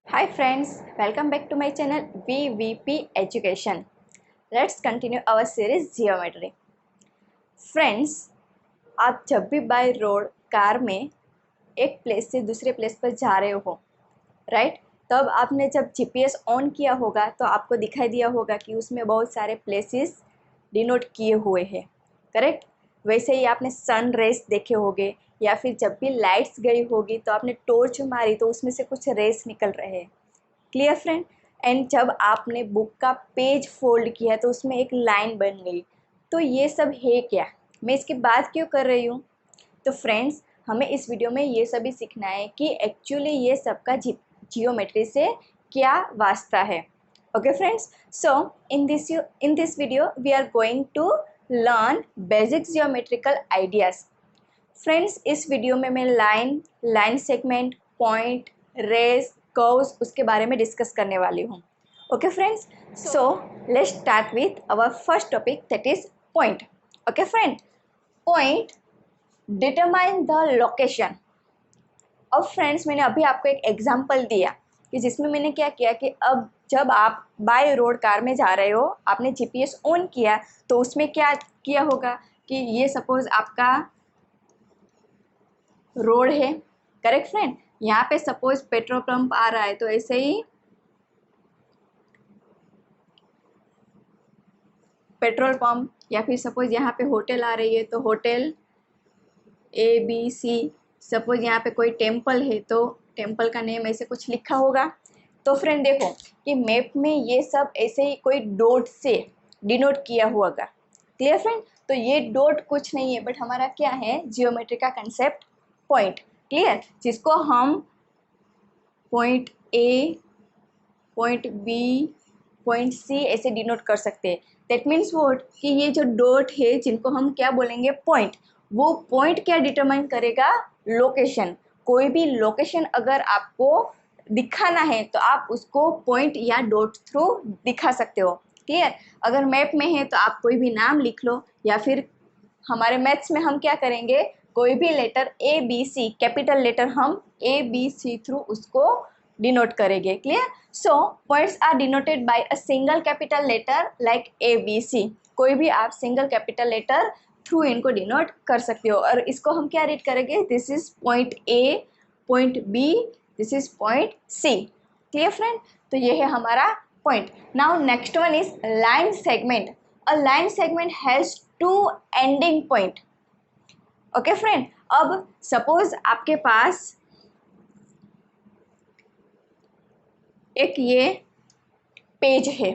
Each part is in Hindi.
Hi friends, welcome back to my channel VVP Education. Let's continue our series Geometry. Friends, आप जब भी बाय रोड कार में एक प्लेस से दूसरे प्लेस पर जा रहे हो, राइट? तब आपने जब जीपीएस ऑन किया होगा तो आपको दिखाई दिया होगा कि उसमें बहुत सारे प्लेसेस डिनोट किए हुए हैं, करेक्ट? वैसे ही आपने सन रेस देखे होंगे या फिर जब भी लाइट्स गई होगी तो आपने टॉर्च मारी तो उसमें से कुछ रेस निकल रहे हैं। Clear friend? एंड जब आपने बुक का पेज फोल्ड किया तो उसमें एक लाइन बन गई। तो ये सब है क्या? मैं इसकी बात क्यों कर रही हूँ? तो फ्रेंड्स, हमें इस वीडियो में ये सभी सीखना है कि एक्चुअली ये सबका जियोमेट्री से क्या वास्ता है। Okay friends, so in this video we are going to learn basic geometrical ideas. Friends, इस वीडियो में मैं line segment, point, rays, curves उसके बारे में डिस्कस करने वाली हूँ। Okay friends, so let's start with our first topic, that is point. Okay friend, point determine the location. अब फ्रेंड्स, मैंने अभी आपको एक एग्जांपल दिया कि जिसमें मैंने क्या किया कि अब जब आप बाय रोड कार में जा रहे हो, आपने जीपीएस ऑन किया तो उसमें क्या किया होगा कि ये सपोज आपका रोड है, करेक्ट फ्रेंड? यहाँ पे सपोज पेट्रोल पंप आ रहा है तो ऐसे ही पेट्रोल पंप, या फिर सपोज यहाँ पे होटल आ रही है तो होटल ABC। सपोज यहाँ पे कोई टेम्पल है तो टेम्पल का नेम ऐसे कुछ लिखा होगा। तो फ्रेंड देखो कि मैप में ये सब ऐसे ही कोई डॉट से डिनोट किया हुआ होगा। Clear friend? तो ये डॉट कुछ नहीं है बट हमारा क्या है, जियोमेट्री का कंसेप्ट पॉइंट। क्लियर? जिसको हम point A, point B, point C ऐसे डिनोट कर सकते हैं। दैट मीन्स व्हाट कि ये जो डॉट है जिनको हम क्या बोलेंगे, पॉइंट, वो पॉइंट क्या डिटरमाइन करेगा, लोकेशन। कोई भी लोकेशन अगर आपको दिखाना है तो आप उसको पॉइंट या डॉट थ्रू दिखा सकते हो। क्लियर? अगर मैप में है तो आप कोई भी नाम लिख लो, या फिर हमारे मैथ्स में हम क्या करेंगे, कोई भी लेटर ABC, कैपिटल लेटर हम ABC थ्रू उसको डिनोट करेंगे। Clear? So points are denoted by a single capital letter like ABC। कोई भी आप सिंगल कैपिटल लेटर थ्रू इनको डिनोट कर सकते हो। और इसको हम क्या रीड करेंगे, this is point A, point B, this is point C। Clear friend? तो ये है हमारा point. Now next one is line segment. A line segment has two ending point. Okay friend, अब सपोज आपके पास एक ये पेज है।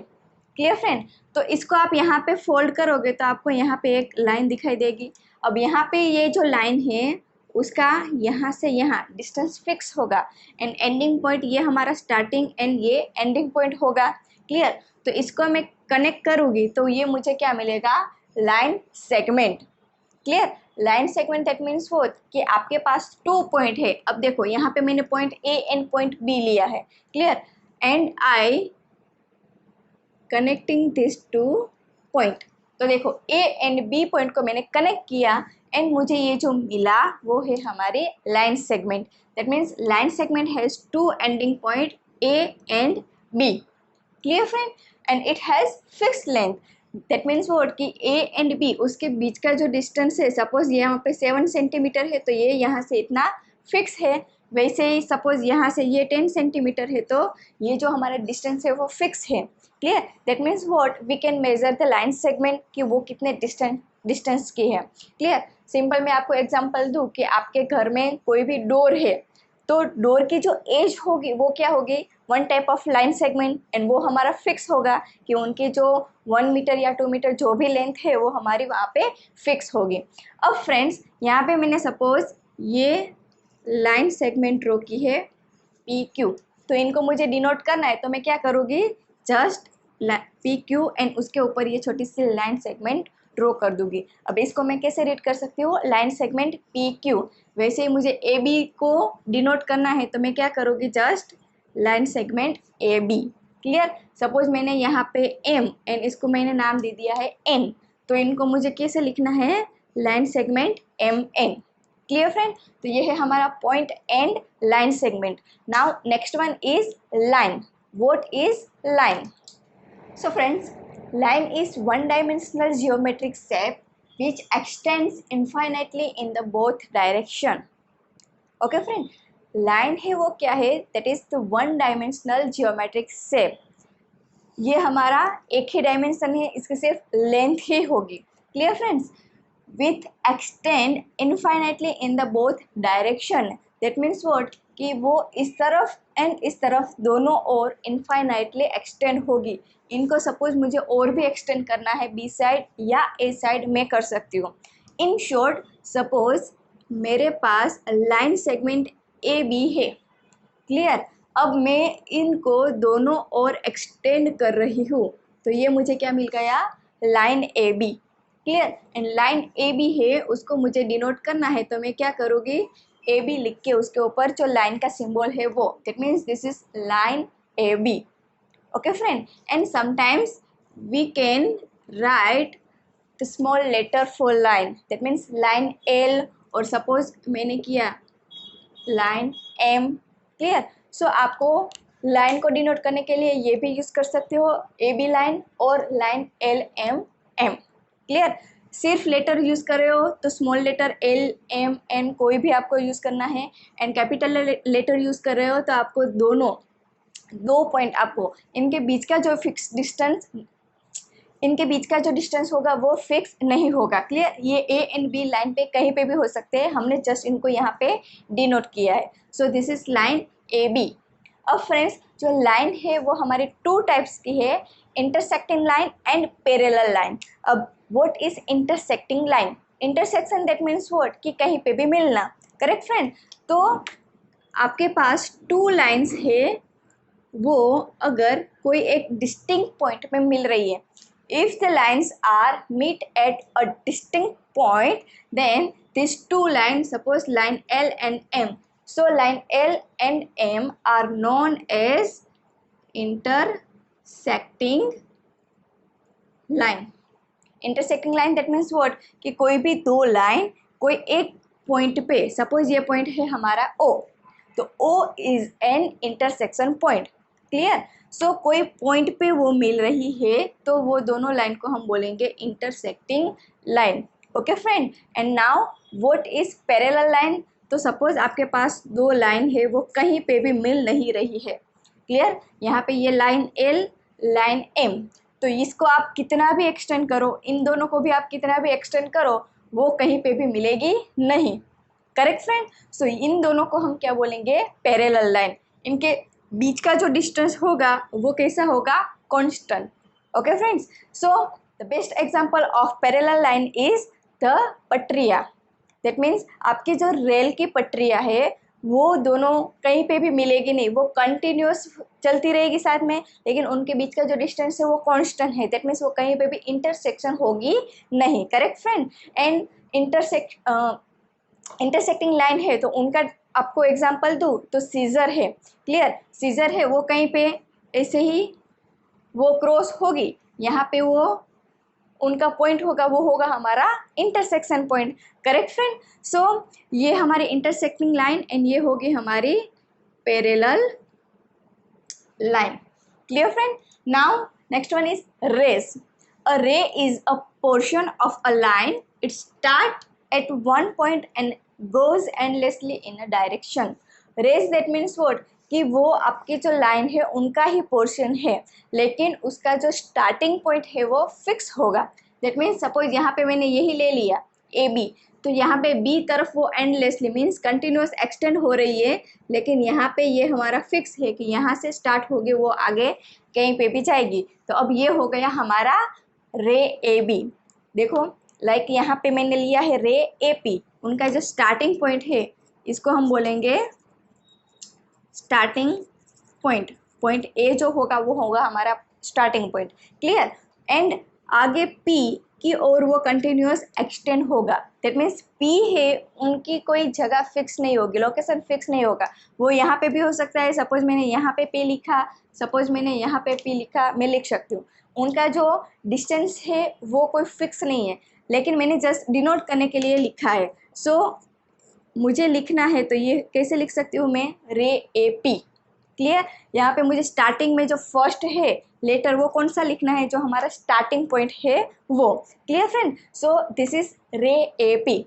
Clear friend? तो इसको आप यहाँ पे फोल्ड करोगे तो आपको यहाँ पे एक लाइन दिखाई देगी। अब यहाँ पे ये जो लाइन है उसका यहाँ से यहाँ डिस्टेंस फिक्स होगा एंड एंडिंग पॉइंट ये हमारा स्टार्टिंग एंड ये एंडिंग पॉइंट होगा। क्लियर? तो इसको मैं कनेक्ट करूँगी तो ये मुझे क्या मिलेगा, line segment. Clear? Line segment that means what कि आपके पास 2 पॉइंट है। अब देखो यहाँ पे मैंने point A and point B लिया है। Clear? And I connecting this two point. तो देखो A एंड B पॉइंट को मैंने कनेक्ट किया एंड मुझे ये जो मिला वो है हमारी line segment. That means line segment has 2 ending point A and B। Clear friend? And it has fixed length. That means what कि A एंड B उसके बीच का जो डिस्टेंस है, सपोज यहाँ पे 7 सेंटीमीटर है तो ये यहाँ से इतना फिक्स है। वैसे ही सपोज यहाँ से ये 10 सेंटीमीटर है तो ये जो हमारा डिस्टेंस है वो फिक्स है। Clear? That means what we can measure the line segment कि वो कितने डिस्टेंस की है। क्लियर? सिंपल मैं आपको एग्जांपल दूँ कि आपके घर में कोई भी डोर है तो डोर की जो एज होगी वो क्या होगी, 1 type of line segment, and वो हमारा फिक्स होगा कि उनकी जो 1 मीटर या 2 मीटर जो भी लेंथ है वो हमारी वहाँ पे फिक्स होगी। अब फ्रेंड्स, यहाँ पे मैंने सपोज ये लाइन सेगमेंट ड्रॉ की है PQ, तो इनको मुझे डिनोट करना है तो मैं क्या करूँगी, जस्ट PQ एंड उसके ऊपर ये छोटी सी लाइन सेगमेंट ड्रॉ कर दूंगी। अब इसको मैं कैसे रीड कर सकती हूँ, लाइन सेगमेंट PQ। वैसे ही मुझे AB को डिनोट करना है तो मैं क्या करूँगी, just line segment AB। Clear? Suppose मैंने यहाँ पे M एंड इसको मैंने नाम दे दिया है N, तो इनको मुझे कैसे लिखना है, line segment MN। Clear friend? तो ये है हमारा point and line segment. Now next one is line. What is line? So friends, line is one-dimensional geometric shape which extends infinitely in the both direction. Okay friend, line है वो क्या है? That is the one-dimensional geometric shape. ये हमारा एक ही डायमेंशन है, इसकी सिर्फ लेंथ ही होगी. Clear friends? With extend infinitely in the both direction. That means what? कि वो इस तरफ एंड इस तरफ दोनों ओर इनफाइनाइटली एक्सटेंड होगी. इनको सपोज मुझे और भी एक्सटेंड करना है बी साइड या ए साइड, मैं कर सकती हूँ. इन शॉर्ट, सपोज मेरे पास लाइन सेगमेंट ए बी है. क्लियर? अब मैं इनको दोनों ओर एक्सटेंड कर रही हूँ, तो ये मुझे क्या मिल गया? Line A B. Clear? And line A B है, उसको मुझे डिनोट करना है, तो मैं क्या करूँगी? ए बी लिख के उसके ऊपर जो लाइन का सिंबल है वो, that means this is line A B. Okay friend? And sometimes we can write the small letter for line, that means line L, और सपोज मैंने किया लाइन एम. क्लियर? सो आपको लाइन को डिनोट करने के लिए ये भी यूज़ कर सकते हो, ए बी लाइन और line L M M. Clear? सिर्फ लेटर यूज़ कर रहे हो तो small letter L M N कोई भी आपको यूज़ करना है, एंड कैपिटल लेटर यूज़ कर रहे हो तो आपको दो पॉइंट, आपको इनके बीच का जो डिस्टेंस होगा वो फिक्स नहीं होगा. क्लियर? ये ए एंड बी लाइन पे कहीं पे भी हो सकते हैं, हमने जस्ट इनको यहाँ पे डिनोट किया है. So this is line A B. अब फ्रेंड्स, जो लाइन है वो हमारे टू टाइप्स की है, intersecting line and parallel line. अब what is intersecting line? Intersection that means what? कि कहीं पे भी मिलना. Correct friend? तो आपके पास टू लाइन्स है, वो अगर कोई एक डिस्टिंक्ट पॉइंट में मिल रही है, if the lines are meet at a distinct point, then these two lines, suppose line L and M, so line L and M are known as intersecting line. Intersecting line that means what? कि कोई भी दो लाइन कोई एक पॉइंट पे, सपोज ये पॉइंट है हमारा O, तो O is an intersection point. Clear? So कोई पॉइंट पे वो मिल रही है, तो वो दोनों लाइन को हम बोलेंगे intersecting line. Okay friend? And now what is parallel line? तो सपोज आपके पास दो लाइन है, वो कहीं पे भी मिल नहीं रही है. क्लियर? यहाँ पे ये लाइन एल, लाइन एम, तो इसको आप कितना भी एक्सटेंड करो, इन दोनों को भी आप कितना भी एक्सटेंड करो, वो कहीं पे भी मिलेगी नहीं. Correct friend? सो इन दोनों को हम क्या बोलेंगे? Parallel line. इनके बीच का जो डिस्टेंस होगा वो कैसा होगा? Constant. Okay friends? So the best example of parallel line is the पटरिया. दैट मीन्स आपकी जो रेल की पटरिया है वो दोनों कहीं पे भी मिलेगी नहीं, वो कंटिन्यूस चलती रहेगी साथ में, लेकिन उनके बीच का जो डिस्टेंस है वो कांस्टेंट है. दैट मीन्स वो कहीं पे भी इंटरसेक्शन होगी नहीं. Correct friend? And intersecting line है तो उनका आपको एग्जांपल दूँ तो सीजर है. क्लियर? सीजर है, वो कहीं पे ऐसे ही वो क्रॉस होगी, यहाँ पे वो उनका पॉइंट होगा, वो होगा हमारा intersection point. Correct friend? So ये हमारी इंटरसेक्टिंग लाइन एंड ये होगी हमारी parallel line. Clear friend? Now next one is rays. A ray is a portion of a line. It start at one point and goes endlessly in a direction. Rays that means what? कि वो आपकी जो लाइन है उनका ही पोर्शन है, लेकिन उसका जो स्टार्टिंग पॉइंट है वो फिक्स होगा. दैट मीन्स सपोज यहाँ पे मैंने यही ले लिया ए बी, तो यहाँ पे बी तरफ वो एंडलेसली मीन्स कंटिन्यूस एक्सटेंड हो रही है, लेकिन यहाँ पे ये हमारा फिक्स है कि यहाँ से स्टार्ट होगी वो आगे कहीं पे भी जाएगी. तो अब ये हो गया हमारा रे ए बी. देखो लाइक यहाँ पे मैंने लिया है रे ए पी, उनका जो स्टार्टिंग पॉइंट है इसको हम बोलेंगे स्टार्टिंग पॉइंट. पॉइंट ए जो होगा वो होगा हमारा स्टार्टिंग पॉइंट. क्लियर? एंड आगे पी की और वो कंटिन्यूस एक्सटेंड होगा. दैट मीन्स पी है, उनकी कोई जगह फिक्स नहीं होगी, लोकेशन फिक्स नहीं होगा. वो यहाँ पे भी हो सकता है, सपोज मैंने यहाँ पे पी लिखा, सपोज मैंने यहाँ पे पी लिखा, मैं लिख सकती हूँ. उनका जो डिस्टेंस है वो कोई फिक्स नहीं है, लेकिन मैंने जस्ट डिनोट करने के लिए लिखा है. सो मुझे लिखना है तो ये कैसे लिख सकती हूँ मैं, रे ए पी। क्लियर। यहाँ पे मुझे स्टार्टिंग में जो फर्स्ट है लेटर वो कौन सा लिखना है, जो हमारा स्टार्टिंग पॉइंट है वो। Clear friend. So this is रे ए पी।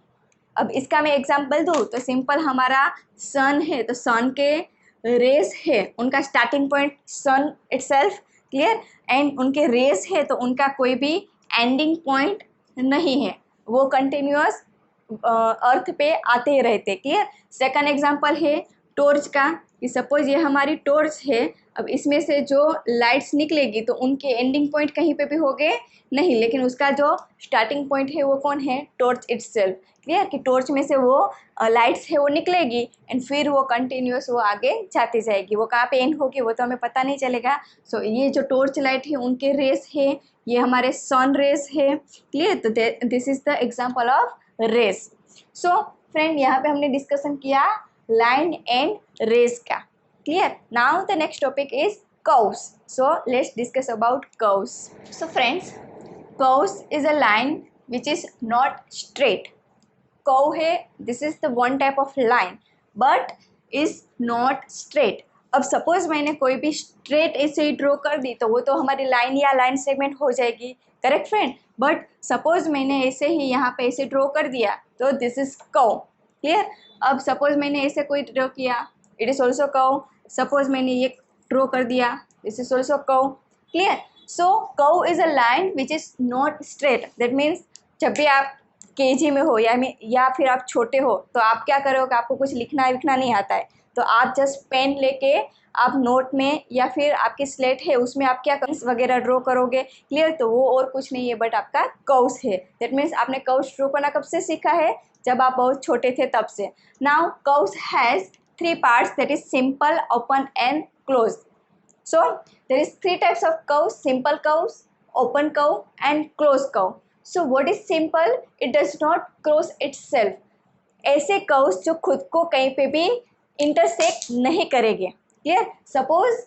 अब इसका मैं एग्जांपल दूँ तो सिंपल हमारा सन है तो सन के रेस है, उनका starting point sun itself. Clear. And उनके रेस है तो उनका कोई भी एंडिंग पॉइंट नहीं है, वो कंटिन्यूअस अर्थ पे आते ही रहते। क्लियर। सेकंड एग्जांपल है टॉर्च का, कि सपोज ये हमारी टॉर्च है, अब इसमें से जो लाइट्स निकलेगी तो उनके एंडिंग पॉइंट कहीं पे भी होंगे नहीं, लेकिन उसका जो स्टार्टिंग पॉइंट है वो कौन है, टॉर्च इटसेल्फ। क्लियर। कि टॉर्च में से वो लाइट्स है वो निकलेगी एंड फिर वो कंटिन्यूअस वो आगे जाती जाएगी, वो कहाँ पे एंड होगी वो तो हमें पता नहीं चलेगा। सो ये जो टॉर्च लाइट है उनके रेस है, ये हमारे सन रेस है। क्लियर। तो this is the example of rays. So friend यहाँ पे हमने डिस्कशन किया लाइन एंड रेस का। Clear. Now the next topic is curves. So let's discuss about curves. So friends, curves is a line which is not straight. Curve है, this is the one type of line but is not straight. अब सपोज मैंने कोई भी स्ट्रेट ऐसे ही ड्रॉ कर दी तो वो तो हमारी लाइन या लाइन सेगमेंट हो जाएगी, करेक्ट फ्रेंड। बट सपोज मैंने ऐसे ही यहाँ पे ऐसे ड्रॉ कर दिया तो दिस इज कर्व। क्लियर। अब सपोज मैंने ऐसे कोई ड्रॉ किया, it is also curve. Suppose मैंने ये ड्रॉ कर दिया, this is also curve. Clear. So curve is a line which is not straight. That means जब भी आप केजी में हो या फिर आप छोटे हो तो आप क्या करोगे, आपको कुछ लिखना विखना नहीं आता है तो आप जस्ट पेन लेके आप नोट में या फिर आपकी स्लेट है उसमें आप क्या कर्व्स वगैरह ड्रॉ करोगे। क्लियर। तो वो और कुछ नहीं है बट आपका कर्व्स है। दैट मीन्स आपने कर्व्स ड्रॉ करना कब से सीखा है, जब आप बहुत छोटे थे तब से। Now curves has 3 parts, that is simple, open and closed. So there is 3 types of curves: simple curves, open curve and closed curve. So what is simple? It does not cross itself. ऐसे कर्व्स जो खुद को कहीं पे भी इंटरसेक्ट नहीं करेंगे। क्लियर। सपोज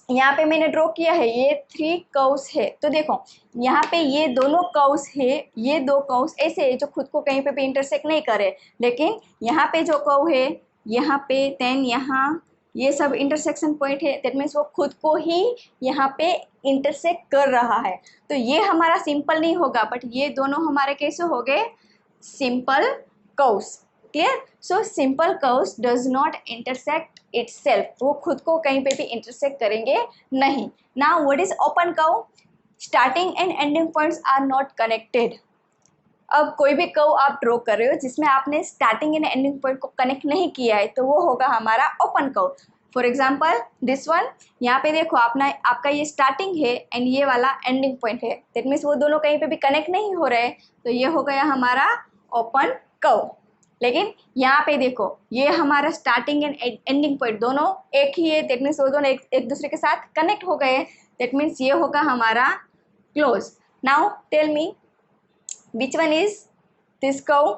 यहाँ पे मैंने ड्रॉ किया है, ये 3 कर्व्स है तो देखो यहाँ पे ये दोनों कर्व्स है, ये 2 कर्व्स ऐसे है जो खुद को कहीं पे भी इंटरसेक्ट नहीं करे, लेकिन यहाँ पे जो कर्व है यहाँ पे देन यहाँ ये सब इंटरसेक्शन पॉइंट है। दैट मीन्स वो खुद को ही यहाँ पे इंटरसेक्ट कर रहा है, तो ये हमारा सिंपल नहीं होगा बट ये दोनों हमारे कैसे हो गए, simple curves. Clear. So simple curves does not intersect itself, वो खुद को कहीं पे भी इंटरसेक्ट करेंगे नहीं। Now what is open curve? Starting and ending points are not connected. अब कोई भी कर्व आप ड्रॉ कर रहे हो जिसमें आपने स्टार्टिंग एंड एंडिंग पॉइंट को कनेक्ट नहीं किया है तो वो होगा हमारा open curve. For example this one, यहाँ पे देखो आपका ये स्टार्टिंग है एंड ये वाला एंडिंग पॉइंट है, दैट मीन्स वो दोनों कहीं पे भी कनेक्ट नहीं हो रहे, तो ये हो गया हमारा ओपन कर्व। लेकिन यहाँ पे देखो ये हमारा स्टार्टिंग एंड एंडिंग पॉइंट दोनों एक ही है, दैट मीन्स वो दोनों एक दूसरे के साथ कनेक्ट हो गए, दैट मीन्स ये होगा हमारा close. Now tell me which one is this curve?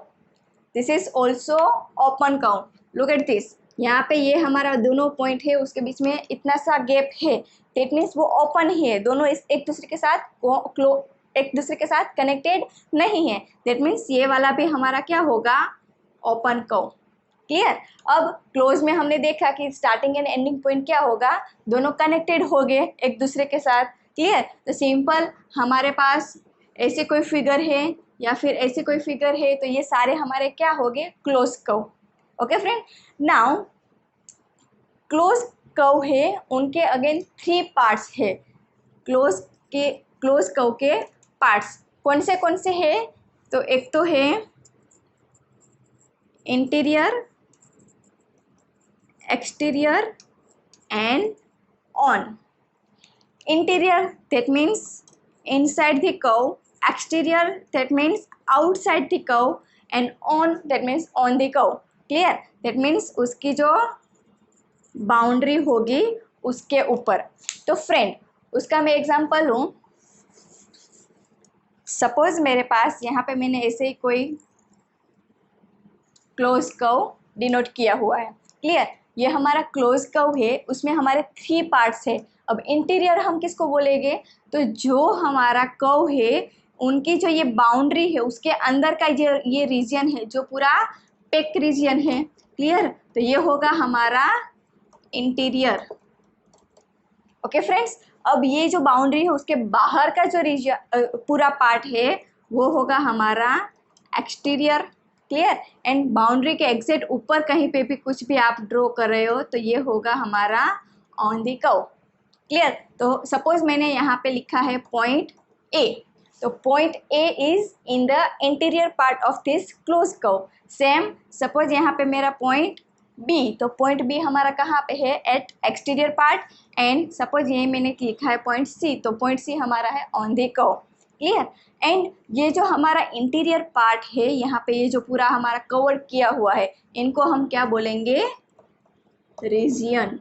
This is also open curve. Look at this. यहाँ पे ये हमारा दोनों पॉइंट है उसके बीच में इतना सा गैप है, दैट मीन्स वो ओपन ही है, दोनों एक दूसरे के साथ कनेक्टेड नहीं है, दैट मीन्स ये वाला भी हमारा क्या होगा, ओपन कर्व। क्लियर। अब क्लोज में हमने देखा कि स्टार्टिंग एंड एंडिंग पॉइंट क्या होगा, दोनों कनेक्टेड हो गए एक दूसरे के साथ। क्लियर। तो सिंपल हमारे पास ऐसे कोई फिगर है या फिर ऐसे कोई फिगर है तो ये सारे हमारे क्या हो गए, close curve. Okay friend. Now close curve है, उनके अगेन 3 पार्ट्स है। क्लोज कर्व के पार्ट्स कौन से है, तो एक तो है interior, exterior and on. Interior that means inside the curve, exterior that means outside the curve and on that means on the curve. Clear. that means उसकी जो बाउंड्री होगी उसके ऊपर। तो फ्रेंड उसका मैं एग्जांपल हूँ, सपोज मेरे पास यहाँ पे मैंने ऐसे ही कोई क्लोज कर्व डिनोट किया हुआ है। क्लियर। ये हमारा क्लोज कर्व है, उसमें हमारे 3 पार्ट्स है। अब इंटीरियर हम किसको बोलेंगे, तो जो हमारा कर्व है उनकी जो ये बाउंड्री है उसके अंदर का ये रीजन है जो पूरा ओपेक रीजन है। क्लियर, तो ये होगा हमारा इंटीरियर। ओके फ्रेंड्स, अब ये जो बाउंड्री है उसके बाहर का जो रीजन पूरा पार्ट है वो होगा हमारा एक्सटीरियर। क्लियर, एंड बाउंड्री के एग्जैक्ट ऊपर कहीं पे भी कुछ भी आप ड्रॉ कर रहे हो तो ये होगा हमारा ऑन द कर्व। क्लियर, तो सपोज मैंने यहाँ पे लिखा है पॉइंट ए, तो point A is in the interior part of this close curve. Same suppose यहाँ पे मेरा पॉइंट बी, तो पॉइंट बी हमारा कहाँ पे है, at exterior part. And suppose ये मैंने लिखा है पॉइंट सी, तो पॉइंट सी हमारा है on the curve. Clear, and ये जो हमारा इंटीरियर पार्ट है यहाँ पे ये जो पूरा हमारा कवर किया हुआ है इनको हम क्या बोलेंगे, रीजियन।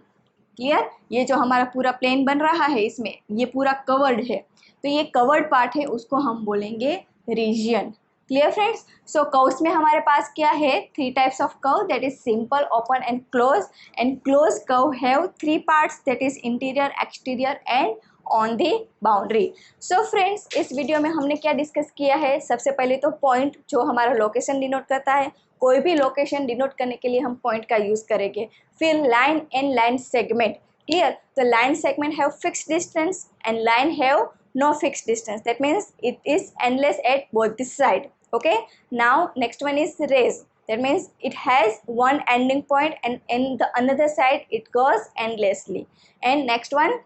क्लियर, ये जो हमारा पूरा प्लेन बन रहा है इसमें ये पूरा कवर्ड है, तो ये कवर्ड पार्ट है उसको हम बोलेंगे रीजियन। क्लियर फ्रेंड्स, सो कर्व्स में हमारे पास क्या है, 3 types of curve, that is simple, open and close curve have 3 parts, that is interior, exterior and on the boundary. So friends, इस वीडियो में हमने क्या डिस्कस किया है, सबसे पहले तो पॉइंट जो हमारा लोकेशन डिनोट करता है, कोई भी लोकेशन डिनोट करने के लिए हम पॉइंट का यूज़ करेंगे। फिर line and line segment. Clear, तो line segment have fixed distance and line have no fixed distance, that means it is endless at both the side. Okay, now next one is rays, that means it has one ending point and in the another side it goes endlessly. And next one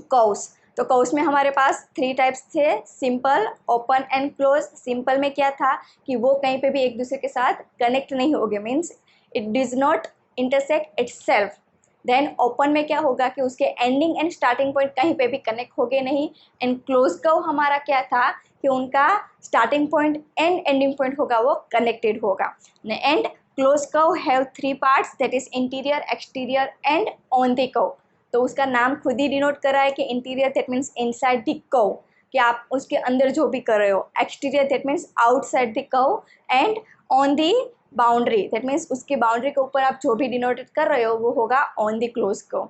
curves, तो कर्व्स में हमारे पास 3 टाइप्स थे, simple, open and close. Simple में क्या था कि वो कहीं पे भी एक दूसरे के साथ कनेक्ट नहीं होंगे, means it does not intersect itself. Then open में क्या होगा कि उसके एंडिंग एंड स्टार्टिंग पॉइंट कहीं पे भी कनेक्ट होंगे नहीं। एंड क्लोज कर्व हमारा क्या था कि उनका starting point and ending point होगा वो कनेक्टेड होगा। And close curve have 3 parts, that is interior, exterior and on the curve. तो उसका नाम खुद ही डिनोट कर रहा है कि interior that means inside the curve, कि आप उसके अंदर जो भी कर रहे हो। Exterior that means outside the curve and on the boundary that means उसके बाउंड्री के ऊपर आप जो भी डिनोटेड कर रहे हो वो होगा on the close curve.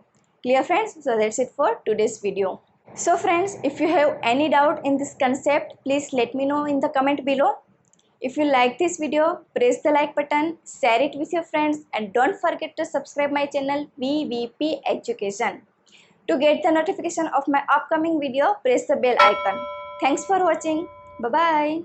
Clear friends, so that's it for today's video. So friends, if you have any doubt in this concept, please let me know in the comment below. If you like this video, press the like button, share it with your friends and don't forget to subscribe my channel VVP Education. To get the notification of my upcoming video, press the bell icon. Thanks for watching. Bye bye.